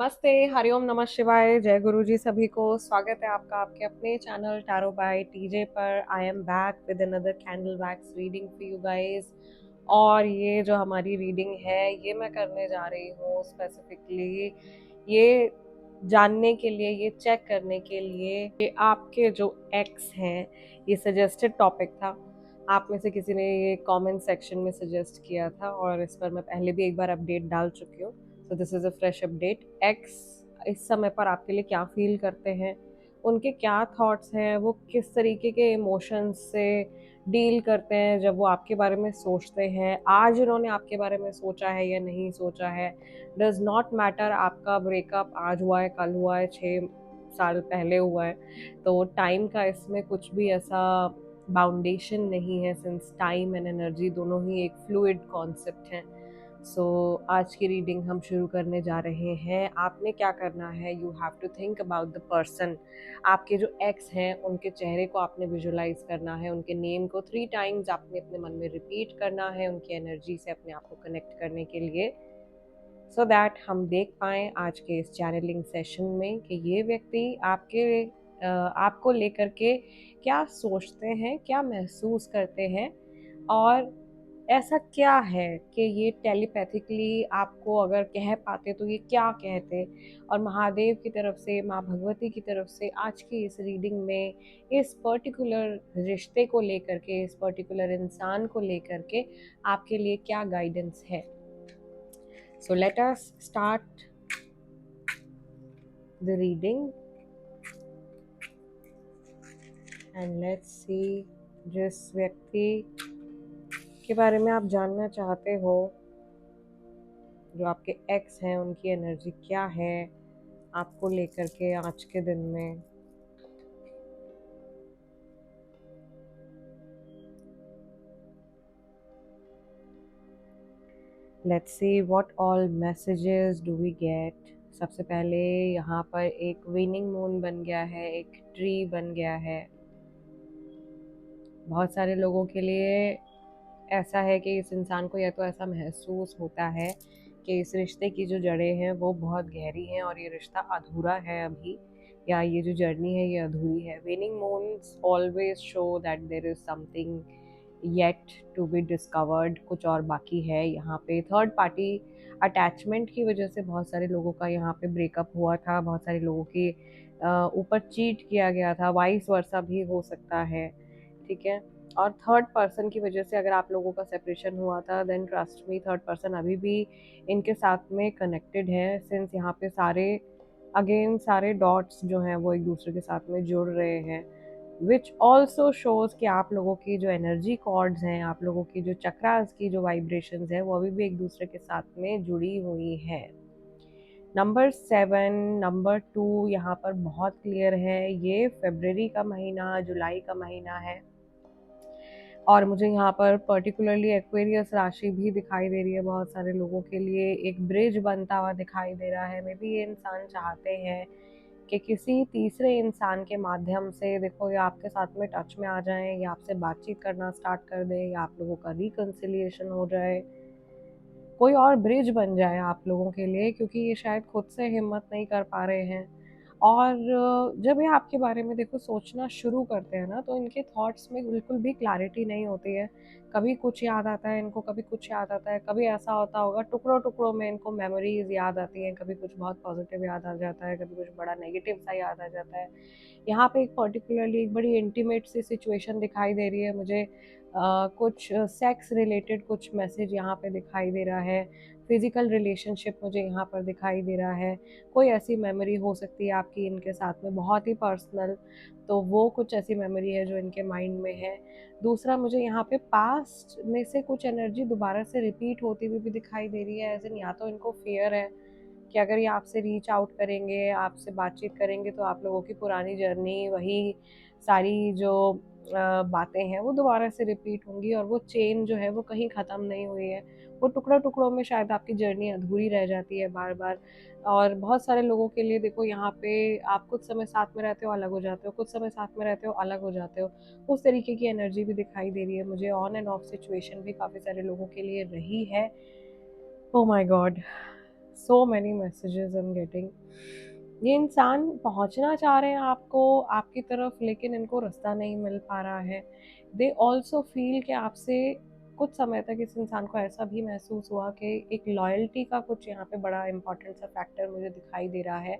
नमस्ते, हरिओम, नमः शिवाय, जय गुरु जी सभी को। स्वागत है आपका आपके अपने चैनल टैरो बाय टीजे पर। I am back with another candle wax reading for you guys. और ये जो हमारी रीडिंग है ये मैं करने जा रही हूँ स्पेसिफिकली ये जानने के लिए, ये चेक करने के लिए कि आपके जो एक्स हैं, ये सजेस्टेड टॉपिक था। आप में से किसी ने ये कमेंट सेक्शन में सजेस्ट किया था और इस पर मैं पहले भी एक बार अपडेट डाल चुकी हूँ। So this is a fresh update. X इस समय पर आपके लिए क्या फील करते हैं, उनके क्या थॉट्स हैं, वो किस तरीके के इमोशंस से डील करते हैं जब वो आपके बारे में सोचते हैं, आज उन्होंने आपके बारे में सोचा है या नहीं सोचा है। डज नॉट मैटर आपका ब्रेकअप आज हुआ है, कल हुआ है, 6 साल पहले हुआ है, तो टाइम का इसमें कुछ भी ऐसा बाउंडेशन नहीं है, सिंस टाइम एंड एनर्जी दोनों ही एक फ्लूइड कॉन्सेप्ट हैं। सो आज की रीडिंग हम शुरू करने जा रहे हैं। आपने क्या करना है, you have to think about the person. आपके जो एक्स हैं उनके चेहरे को आपने विजुलाइज करना है, उनके नेम को 3 टाइम्स आपने अपने मन में रिपीट करना है उनकी एनर्जी से अपने आप को कनेक्ट करने के लिए, सो दैट हम देख पाएँ आज के इस चैनलिंग सेशन में कि ये व्यक्ति आपको लेकर के क्या सोचते हैं, क्या महसूस करते हैं, और ऐसा क्या है कि ये टेलीपैथिकली आपको अगर कह पाते तो ये क्या कहते। और महादेव की तरफ से, माँ भगवती की तरफ से आज की इस रीडिंग में इस पर्टिकुलर रिश्ते को लेकर के, इस पर्टिकुलर इंसान को लेकर के आपके लिए क्या गाइडेंस है। So let us start the reading and let's see जिस व्यक्ति के बारे में आप जानना चाहते हो, जो आपके एक्स हैं, उनकी एनर्जी क्या है आपको लेकर के आज के दिन में। Let's see what all messages do we get। सबसे पहले यहाँ पर एक विनिंग मून बन गया है, एक ट्री बन गया है। बहुत सारे लोगों के लिए ऐसा है कि इस इंसान को या तो ऐसा महसूस होता है कि इस रिश्ते की जो जड़ें हैं वो बहुत गहरी हैं और ये रिश्ता अधूरा है अभी, या ये जो जर्नी है ये अधूरी है। Waning moons always show that there is something yet to be discovered, कुछ और बाकी है यहाँ पे। थर्ड पार्टी अटैचमेंट की वजह से बहुत सारे लोगों का यहाँ पे ब्रेकअप हुआ था, बहुत सारे लोगों के ऊपर चीट किया गया था, वाइस वर्सा भी हो सकता है, ठीक है। और थर्ड पर्सन की वजह से अगर आप लोगों का सेपरेशन हुआ था, then trust me third person अभी भी इनके साथ में कनेक्टेड है, सिंस यहाँ पे सारे डॉट्स जो हैं वो एक दूसरे के साथ में जुड़ रहे हैं, विच ऑल्सो शोज कि आप लोगों की जो एनर्जी कॉर्ड्स हैं, आप लोगों की जो चक्रास की जो वाइब्रेशंस है वो अभी भी एक दूसरे के साथ में जुड़ी हुई है। नंबर 7, नंबर 2 यहाँ पर बहुत क्लियर है। ये फरवरी का महीना, जुलाई का महीना है और मुझे यहाँ पर पर्टिकुलरली एक्वेरियस राशि भी दिखाई दे रही है। बहुत सारे लोगों के लिए एक ब्रिज बनता हुआ दिखाई दे रहा है। मे बी ये इंसान चाहते हैं कि किसी तीसरे इंसान के माध्यम से, देखो, या आपके साथ में टच में आ जाएं, या आपसे बातचीत करना स्टार्ट कर दें, या आप लोगों का रिकन्सिलिएशन हो जाए, कोई और ब्रिज बन जाए आप लोगों के लिए, क्योंकि ये शायद खुद से हिम्मत नहीं कर पा रहे हैं। और जब ये आपके बारे में देखो सोचना शुरू करते हैं ना, तो इनके थॉट्स में बिल्कुल भी क्लैरिटी नहीं होती है। कभी कुछ याद आता है इनको, कभी कुछ याद आता है, कभी ऐसा होता होगा टुकड़ों टुकड़ों में इनको मेमोरीज याद आती हैं, कभी कुछ बहुत पॉजिटिव याद आ जाता है, कभी कुछ बड़ा नेगेटिव सा याद आ जाता है। यहाँ पे एक पर्टिकुलरली एक बड़ी इंटीमेट सी सिचुएशन दिखाई दे रही है मुझे। कुछ सेक्स रिलेटेड कुछ मैसेज यहाँ पे दिखाई दे रहा है। फिजिकल रिलेशनशिप मुझे यहाँ पर दिखाई दे रहा है। कोई ऐसी मेमोरी हो सकती है आपकी इनके साथ में, बहुत ही पर्सनल, तो वो कुछ ऐसी मेमोरी है जो इनके माइंड में है। दूसरा, मुझे यहाँ पे पास्ट में से कुछ एनर्जी दोबारा से रिपीट होती हुई भी दिखाई दे रही है। एज इन, या तो इनको फियर है कि अगर ये आपसे रीच आउट करेंगे, आपसे बातचीत करेंगे, तो आप लोगों की पुरानी जर्नी, वही सारी जो बातें हैं वो दोबारा से रिपीट होंगी, और वो चेन जो है वो कहीं ख़त्म नहीं हुई है। वो टुकड़ों टुकड़ों में शायद आपकी जर्नी अधूरी रह जाती है बार बार। और बहुत सारे लोगों के लिए देखो, यहाँ पे आप कुछ समय साथ में रहते हो, अलग हो जाते हो, कुछ समय साथ में रहते हो, अलग हो जाते हो। उस तरीके की एनर्जी भी दिखाई दे रही है मुझे। ऑन एंड ऑफ सिचुएशन भी काफ़ी सारे लोगों के लिए रही है। Oh my God. So many messages I am getting. ये इंसान पहुंचना चाह रहे हैं आपको, आपकी तरफ, लेकिन इनको रास्ता नहीं मिल पा रहा है। दे ऑल्सो फील कि आपसे कुछ समय तक इस इंसान को ऐसा भी महसूस हुआ कि एक लॉयल्टी का कुछ यहाँ पे बड़ा इंपॉर्टेंट सा फैक्टर मुझे दिखाई दे रहा है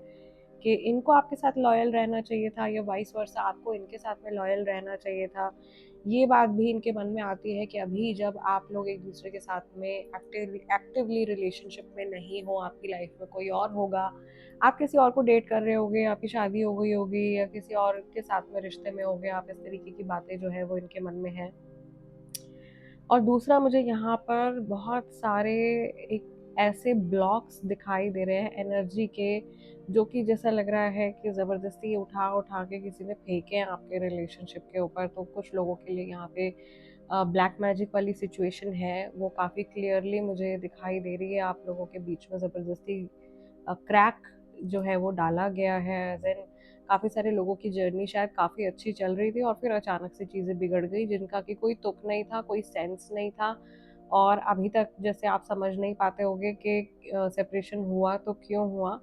कि इनको आपके साथ लॉयल रहना चाहिए था या वाइस वर्सा आपको इनके साथ में लॉयल रहना चाहिए था। ये बात भी इनके मन में आती है कि अभी जब आप लोग एक दूसरे के साथ में एक्टिवली रिलेशनशिप में नहीं हो, आपकी लाइफ में कोई और होगा, आप किसी और को डेट कर रहे होगे, आपकी शादी हो गई होगी या किसी और के साथ में रिश्ते में होगे आप, इस तरीके की बातें जो है वो इनके मन में है। और दूसरा मुझे यहाँ पर बहुत सारे एक ऐसे ब्लॉक्स दिखाई दे रहे हैं एनर्जी के, जो कि जैसा लग रहा है कि ज़बरदस्ती उठा उठा के किसी ने फेंके हैं आपके रिलेशनशिप के ऊपर। तो कुछ लोगों के लिए यहाँ पे ब्लैक मैजिक वाली सिचुएशन है, वो काफ़ी क्लियरली मुझे दिखाई दे रही है। आप लोगों के बीच में ज़बरदस्ती क्रैक जो है वो डाला गया है। देन काफ़ी सारे लोगों की जर्नी शायद काफ़ी अच्छी चल रही थी और फिर अचानक से चीज़ें बिगड़ गई, जिनका कि कोई तुक नहीं था, कोई सेंस नहीं था। और अभी तक जैसे आप समझ नहीं पाते होंगे कि सेपरेशन हुआ तो क्यों हुआ।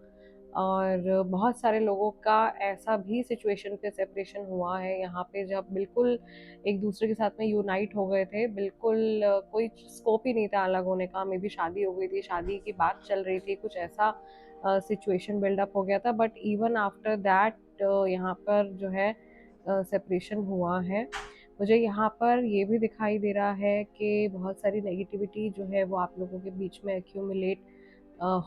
और बहुत सारे लोगों का ऐसा भी सिचुएशन पे सेपरेशन हुआ है यहाँ पे, जब बिल्कुल एक दूसरे के साथ में यूनाइट हो गए थे, बिल्कुल कोई स्कोप ही नहीं था अलग होने का। मे बी शादी हो गई थी, शादी की बात चल रही थी, कुछ ऐसा सिचुएशन बिल्डअप हो गया था। बट इवन आफ्टर दैट यहाँ पर जो है सेपरेशन हुआ है। मुझे यहाँ पर ये भी दिखाई दे रहा है कि बहुत सारी नेगेटिविटी जो है वो आप लोगों के बीच में एक्यूमुलेट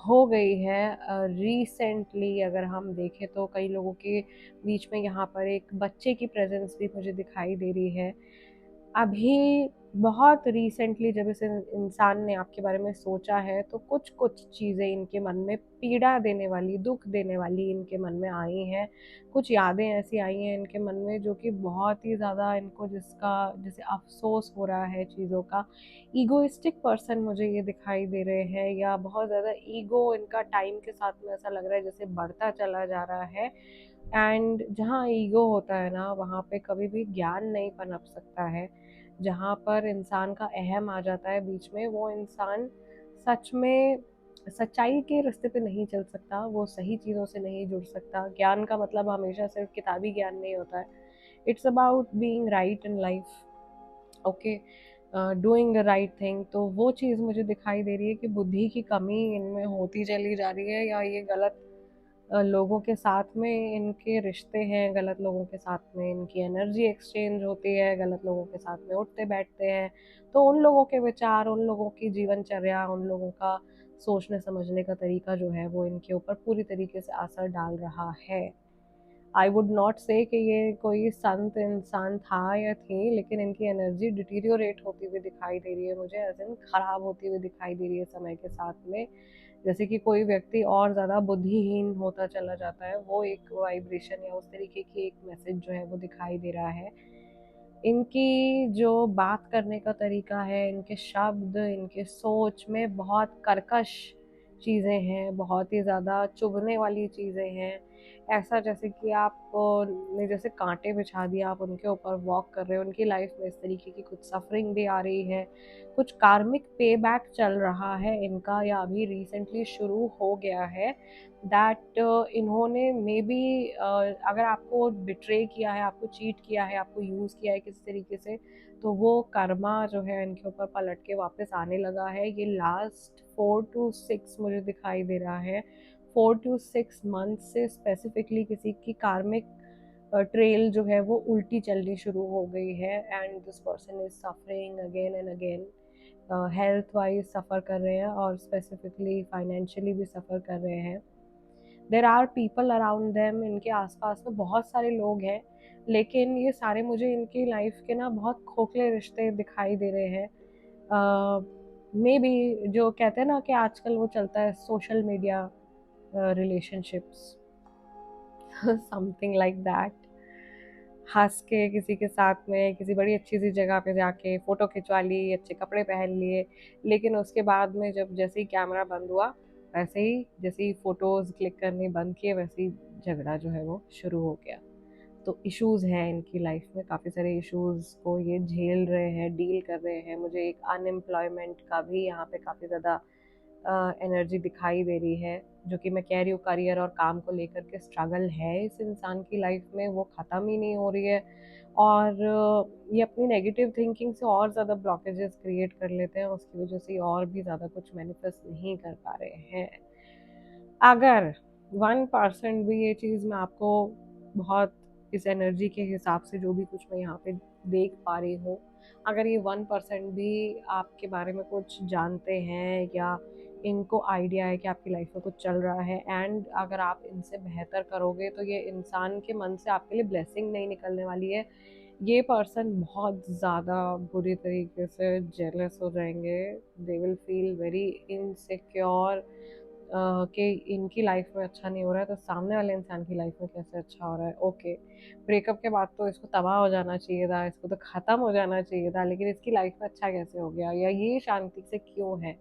हो गई है। रिसेंटली अगर हम देखें तो कई लोगों के बीच में यहाँ पर एक बच्चे की प्रेजेंस भी मुझे दिखाई दे रही है। अभी बहुत रिसेंटली जब इस इंसान ने आपके बारे में सोचा है तो कुछ कुछ चीज़ें इनके मन में पीड़ा देने वाली, दुख देने वाली इनके मन में आई हैं। कुछ यादें ऐसी आई हैं इनके मन में जो कि बहुत ही ज़्यादा इनको जिसका जैसे अफसोस हो रहा है चीज़ों का। ईगोइस्टिक पर्सन मुझे ये दिखाई दे रहे हैं, या बहुत ज़्यादा ईगो इनका टाइम के साथ में ऐसा लग रहा है जैसे बढ़ता चला जा रहा है। एंड जहाँ ईगो होता है ना, वहाँ पे कभी भी ज्ञान नहीं पनप सकता है। जहाँ पर इंसान का अहम आ जाता है बीच में, वो इंसान सच में सच्चाई के रास्ते पे नहीं चल सकता, वो सही चीज़ों से नहीं जुड़ सकता। ज्ञान का मतलब हमेशा सिर्फ किताबी ज्ञान नहीं होता है। It's about being right in life, okay, doing the right thing. तो वो चीज़ मुझे दिखाई दे रही है कि बुद्धि की कमी इनमें होती चली जा रही है, या ये गलत लोगों के साथ में इनके रिश्ते हैं, गलत लोगों के साथ में इनकी एनर्जी एक्सचेंज होती है, गलत लोगों के साथ में उठते बैठते हैं। तो उन लोगों के विचार, उन लोगों की जीवनचर्या, उन लोगों का सोचने समझने का तरीका जो है वो इनके ऊपर पूरी तरीके से असर डाल रहा है। आई वुड नॉट से कि ये कोई संत इंसान था या थी, लेकिन इनकी एनर्जी डिटीरियोरेट होती हुई दिखाई दे रही है मुझे, एज इन खराब होती हुई दिखाई दे रही है समय के साथ में। जैसे कि कोई व्यक्ति और ज़्यादा बुद्धिहीन होता चला जाता है, वो एक वाइब्रेशन या उस तरीके की एक मैसेज जो है वो दिखाई दे रहा है। इनकी जो बात करने का तरीका है, इनके शब्द, इनके सोच में बहुत कर्कश चीज़ें हैं, बहुत ही ज़्यादा चुभने वाली चीज़ें हैं। ऐसा जैसे कि आप ने जैसे कांटे बिछा दिया, आप उनके ऊपर वॉक कर रहे हो, उनकी लाइफ में इस तरीके की कुछ सफरिंग भी आ रही है। कुछ कार्मिक पे बैक चल रहा है इनका, या अभी रिसेंटली शुरू हो गया है। दैट इन्होंने मे बी अगर आपको बिट्रे किया है, आपको चीट किया है, आपको यूज़ किया है किसी तरीके से, तो वो कर्मा जो है इनके ऊपर पलट के वापस आने लगा है। ये लास्ट 4 to 6 मुझे दिखाई दे रहा है, 4 to 6 मंथ से स्पेसिफिकली किसी की कार्मिक ट्रेल जो है वो उल्टी चलनी शुरू हो गई है। And this person is suffering again and again, health wise suffer कर रहे हैं और स्पेसिफिकली फाइनेंशियली भी सफ़र कर रहे हैं। There are people around them, इनके आसपास में बहुत सारे लोग हैं, लेकिन ये सारे मुझे इनकी लाइफ के ना बहुत खोखले रिश्ते दिखाई दे रहे हैं। मे बी जो कहते हैं ना कि आजकल वो चलता है social media relationships, something like that. हंस के किसी के साथ में किसी बड़ी अच्छी सी जगह पे जाके फ़ोटो खिंचवा ली, अच्छे कपड़े पहन लिए, लेकिन उसके बाद में जब जैसे ही कैमरा बंद हुआ, वैसे ही जैसे ही फ़ोटोज़ क्लिक करने बंद किए, वैसे ही झगड़ा जो है वो शुरू हो गया। तो इश्यूज़ हैं इनकी लाइफ में, काफ़ी सारे इश्यूज़ को ये झेल रहे हैं, डील कर रहे हैं। मुझे एक अनएम्प्लॉयमेंट का भी यहाँ पे काफ़ी ज़्यादा एनर्जी दिखाई दे रही है, जो कि मैं कह रही हूँ करियर और काम को लेकर के स्ट्रगल है इस इंसान की लाइफ में, वो ख़त्म ही नहीं हो रही है। और ये अपनी नेगेटिव थिंकिंग से और ज़्यादा ब्लॉकेजेस क्रिएट कर लेते हैं, उसकी वजह से और भी ज़्यादा कुछ मैनिफेस्ट नहीं कर पा रहे हैं। अगर 1% भी ये चीज़ मैं आपको बहुत इस एनर्जी के हिसाब से जो भी कुछ मैं यहाँ पे देख पा रही हूँ, अगर ये 1% भी आपके बारे में कुछ जानते हैं या इनको आइडिया है कि आपकी लाइफ में कुछ चल रहा है, एंड अगर आप इनसे बेहतर करोगे तो ये इंसान के मन से आपके लिए ब्लेसिंग नहीं निकलने वाली है। ये पर्सन बहुत ज़्यादा बुरी तरीके से जेलस हो जाएंगे। They will feel very insecure कि इनकी लाइफ में अच्छा नहीं हो रहा है तो सामने वाले इंसान की लाइफ में कैसे अच्छा हो रहा है। ओके, ब्रेकअप के बाद तो इसको तबाह हो जाना चाहिए था, इसको तो ख़त्म हो जाना चाहिए था, लेकिन इसकी लाइफ में अच्छा कैसे हो गया, या ये शांति से क्यों है।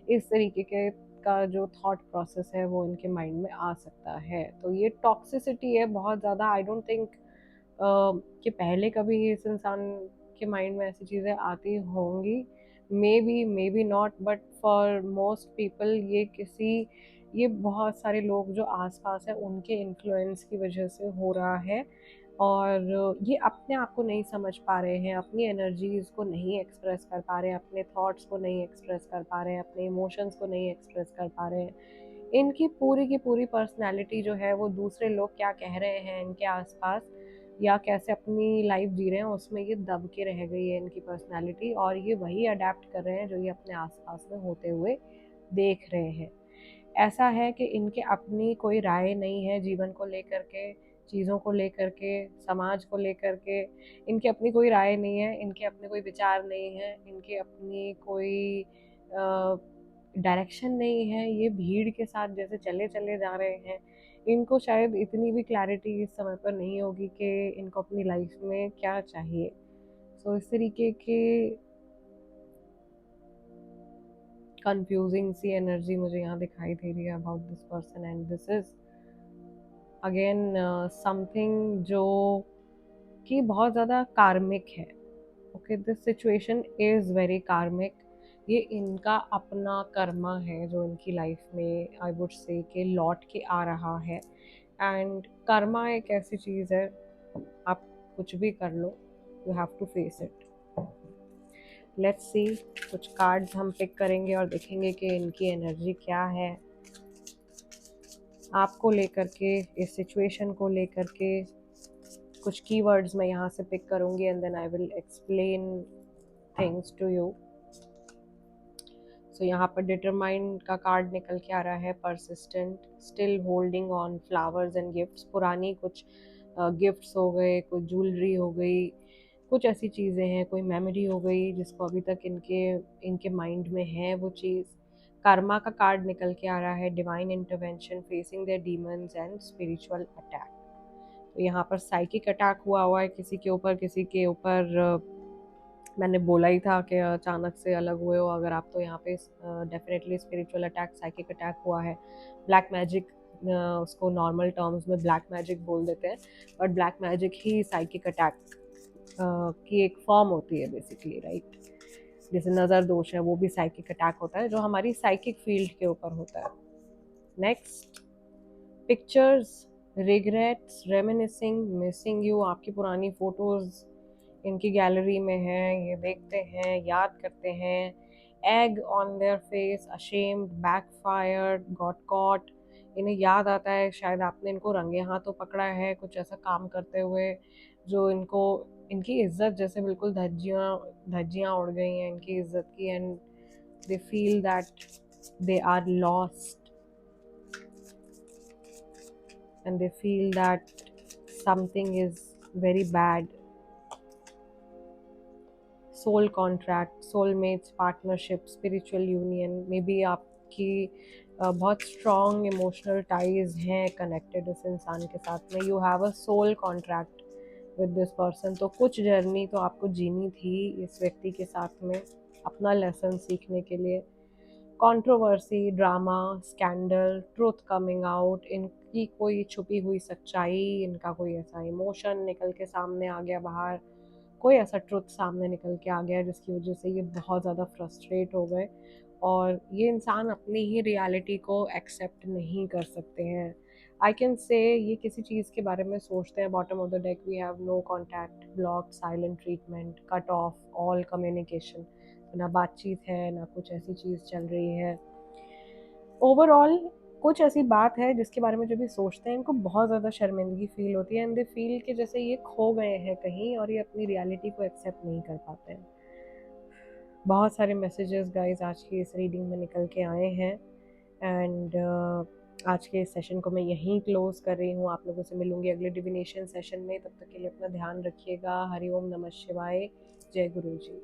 इस तरीके के का जो थॉट प्रोसेस है वो इनके माइंड में आ सकता है। तो ये टॉक्सिसिटी है बहुत ज़्यादा। आई डोंट थिंक कि पहले कभी इस इंसान के माइंड में ऐसी चीज़ें आती होंगी। May be not, but for most people ये बहुत सारे लोग जो आसपास हैं उनके इन्फ्लुएंस की वजह से हो रहा है। और ये अपने आप को नहीं समझ पा रहे हैं, अपनी एनर्जीज को नहीं एक्सप्रेस कर पा रहे हैं, अपने थॉट्स को नहीं एक्सप्रेस कर पा रहे हैं, अपने इमोशंस को नहीं एक्सप्रेस कर पा रहे हैं। इनकी पूरी की पूरी पर्सनैलिटी जो है वो दूसरे लोग क्या कह रहे हैं इनके आसपास या कैसे अपनी लाइफ जी रहे हैं उसमें ये दब के रह गई है इनकी पर्सनैलिटी, और ये वही अडेप्ट कर रहे हैं जो ये अपने आसपास में होते हुए देख रहे हैं। ऐसा है कि इनके अपनी कोई राय नहीं है जीवन को लेकर के, चीज़ों को लेकर के, समाज को लेकर के। इनकी अपनी कोई राय नहीं है, इनके अपने कोई विचार नहीं है, इनके अपनी कोई डायरेक्शन नहीं है। ये भीड़ के साथ जैसे चले चले जा रहे हैं। इनको शायद इतनी भी क्लैरिटी इस समय पर नहीं होगी कि इनको अपनी लाइफ में क्या चाहिए। सो इस तरीके के कंफ्यूजिंग सी एनर्जी मुझे यहाँ दिखाई दे रही है about this person, and this is again something जो कि बहुत ज़्यादा कार्मिक है। Okay, this situation is very कार्मिक। ये इनका अपना कर्मा है जो इनकी लाइफ में आई वुड से कि लौट के आ रहा है। एंड कर्मा एक ऐसी चीज़ है, आप कुछ भी कर लो, you have to face it. Let's see, कुछ कार्ड्स हम पिक करेंगे और देखेंगे कि इनकी एनर्जी क्या है आपको लेकर के, इस सिचुएशन को लेकर के। कुछ कीवर्ड्स मैं यहाँ से पिक करूँगी and then I will explain things to you. So यहाँ पर डिटरमाइंड का कार्ड निकल के आ रहा है, persistent, still holding on flowers and gifts. पुरानी कुछ गिफ्ट्स हो गए, कुछ ज्वेलरी हो गई, कुछ ऐसी चीज़ें हैं, कोई मेमोरी हो गई जिसको अभी तक इनके माइंड में है वो चीज़। कर्मा का कार्ड निकल के आ रहा है, divine intervention, facing their demons and spiritual attack. तो यहाँ पर साइकिक अटैक हुआ है किसी के ऊपर मैंने बोला ही था कि अचानक से अलग हुए हो अगर आप, तो यहाँ पे definitely spiritual attack, psychic attack हुआ है। ब्लैक मैजिक, उसको नॉर्मल टर्म्स में ब्लैक मैजिक बोल देते हैं, but black magic he psychic attack की एक फॉर्म होती है बेसिकली, राइट। जैसे नज़र दोष है वो भी साइकिक अटैक होता है जो हमारी साइकिक फील्ड के ऊपर होता है। Next, pictures, regrets, reminiscing, missing you. आपकी पुरानी फोटोज़ इनकी गैलरी में है, ये देखते हैं, याद करते हैं। Egg on their face, ashamed, backfired, got caught. इन्हें याद आता है शायद आपने इनको रंगे हाथों पकड़ा है कुछ ऐसा काम करते हुए जो इनकी इज्जत जैसे बिल्कुल धज्जियाँ धज्जियाँ उड़ गई हैं इनकी इज्जत की, and they feel that they are lost and they feel that something is very bad. Soul contract, soulmates, partnership, spiritual union, may be आपकी बहुत स्ट्रॉन्ग इमोशनल टाइज हैं कनेक्टेड इस इंसान के साथ में। You have a soul contract with this person. तो कुछ जर्नी तो आपको जीनी थी इस व्यक्ति के साथ में अपना लेसन सीखने के लिए। Controversy, drama, scandal, truth coming out, इनकी कोई छुपी हुई सच्चाई, इनका कोई ऐसा इमोशन निकल के सामने आ गया बाहर, कोई ऐसा ट्रुथ सामने निकल के आ गया जिसकी वजह से ये बहुत ज़्यादा फ्रस्ट्रेट हो गए और ये इंसान अपनी ही रियलिटी को एक्सेप्ट नहीं कर सकते हैं। आई कैन से ये किसी चीज़ के बारे में सोचते हैं, bottom of the deck we have no contact, block, silent treatment, cut off all communication. ना बातचीत है, ना कुछ ऐसी चीज़ चल रही है। ओवरऑल कुछ ऐसी बात है जिसके बारे में जो भी सोचते हैं इनको बहुत ज़्यादा शर्मिंदगी फील होती है, एंड दे फील कि जैसे ये खो गए हैं कहीं और ये अपनी रियलिटी को एक्सेप्ट नहीं कर पाते हैं। बहुत सारे मैसेजेस गाइस आज की इस रीडिंग में निकल के आए हैं, एंड आज के इस सेशन को मैं यहीं क्लोज कर रही हूँ। आप लोगों से मिलूंगी अगले डिविनेशन सेशन में। तब तक के लिए अपना ध्यान रखिएगा। हरि ओम नमः शिवाय। जय गुरु जी।